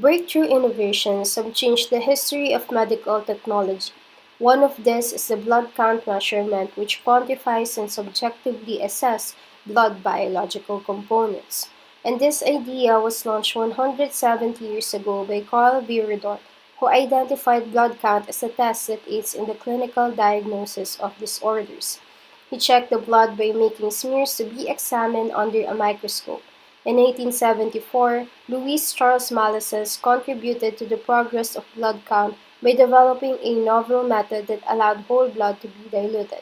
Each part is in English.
Breakthrough innovations have changed the history of medical technology. One of these is the blood count measurement, which quantifies and subjectively assesses blood biological components. And this idea was launched 170 years ago by Carl Bierdort, who identified blood count as a test that aids in the clinical diagnosis of disorders. He checked the blood by making smears to be examined under a microscope. In 1874, Louis Charles Malassez contributed to the progress of blood count by developing a novel method that allowed whole blood to be diluted.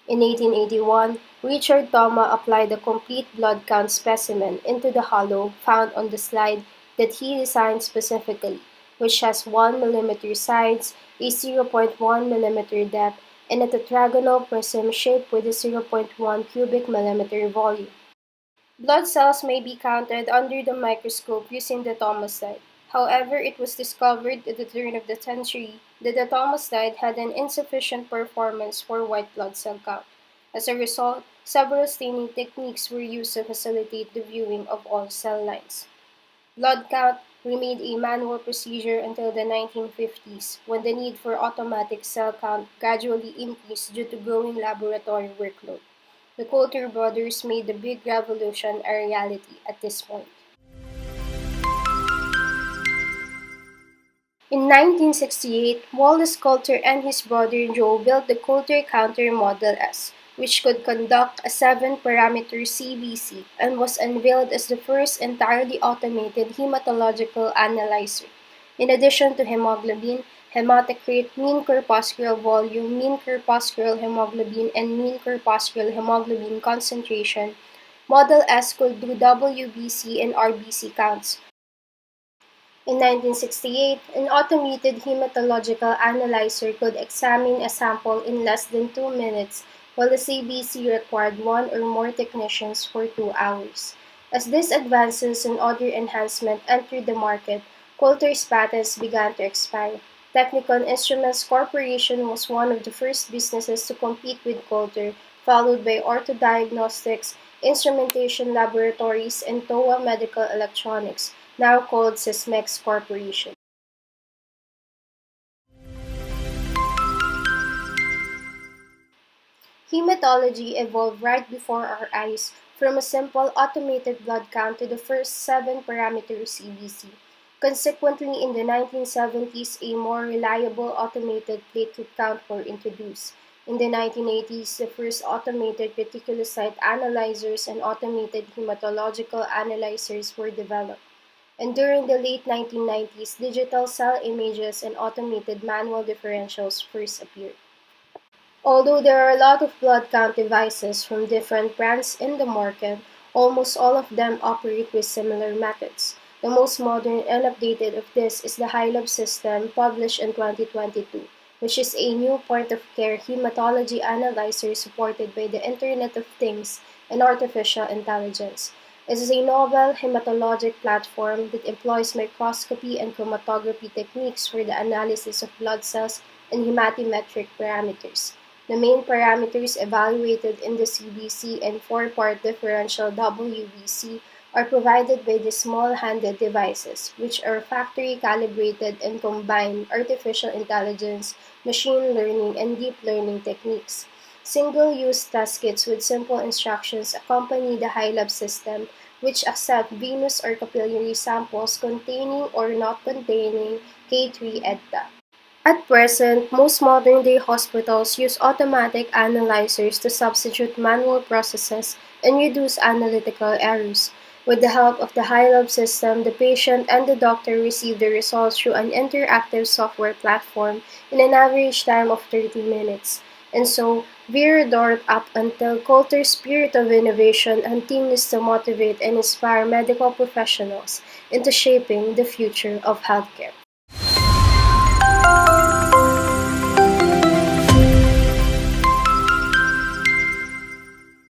In 1881, Richard Thoma applied a complete blood count specimen into the hollow found on the slide that he designed specifically, which has 1 mm sides, a 0.1 mm depth, and a tetragonal prism shaped with a zero point 0.1 cubic millimeter volume. Blood cells may be counted under the microscope using the Thoma slide. However, it was discovered at the turn of the century that the Thoma slide had an insufficient performance for white blood cell count. As a result, several staining techniques were used to facilitate the viewing of all cell lines. Blood count remained a manual procedure until the 1950s, when the need for automatic cell count gradually increased due to growing laboratory workload. The Coulter brothers made the big revolution a reality at this point. In 1968, Wallace Coulter and his brother Joe built the Coulter Counter Model S, which could conduct a 7-parameter CBC and was unveiled as the first entirely automated hematological analyzer. In addition to hemoglobin, hematocrit, mean corpuscular volume, mean corpuscular hemoglobin, and mean corpuscular hemoglobin concentration, Model S could do WBC and RBC counts. In 1968, an automated hematological analyzer could examine a sample in less than 2 minutes, while the CBC required one or more technicians for 2 hours. As these advances and other enhancements entered the market, Coulter's patents began to expire. Technical Instruments Corporation was one of the first businesses to compete with Coulter, followed by Ortho Diagnostics, Instrumentation Laboratories, and Towa Medical Electronics, now called Sysmex Corporation. Hematology evolved right before our eyes from a simple automated blood count to the first 7-parameter CBC. Consequently, in the 1970s, a more reliable automated platelet count were introduced. In the 1980s, the first automated reticulocyte analyzers and automated hematological analyzers were developed. And during the late 1990s, digital cell images and automated manual differentials first appeared. Although there are a lot of blood count devices from different brands in the market, almost all of them operate with similar methods. The most modern and updated of this is the HiLab system published in 2022, which is a new point-of-care hematology analyzer supported by the Internet of Things and artificial intelligence. It is a novel hematologic platform that employs microscopy and chromatography techniques for the analysis of blood cells and hematometric parameters. The main parameters evaluated in the CBC and 4-part differential WBC are provided by the small-handed devices, which are factory-calibrated and combine artificial intelligence, machine learning, and deep learning techniques. Single-use test kits with simple instructions accompany the HiLab system, which accept venous or capillary samples containing or not containing K3 EDTA. At present, most modern-day hospitals use automatic analyzers to substitute manual processes and reduce analytical errors. With the help of the HiLab system, the patient and the doctor receive the results through an interactive software platform in an average time of 30 minutes. And so, Viridort up until Coulter's spirit of innovation continues to motivate and inspire medical professionals into shaping the future of healthcare.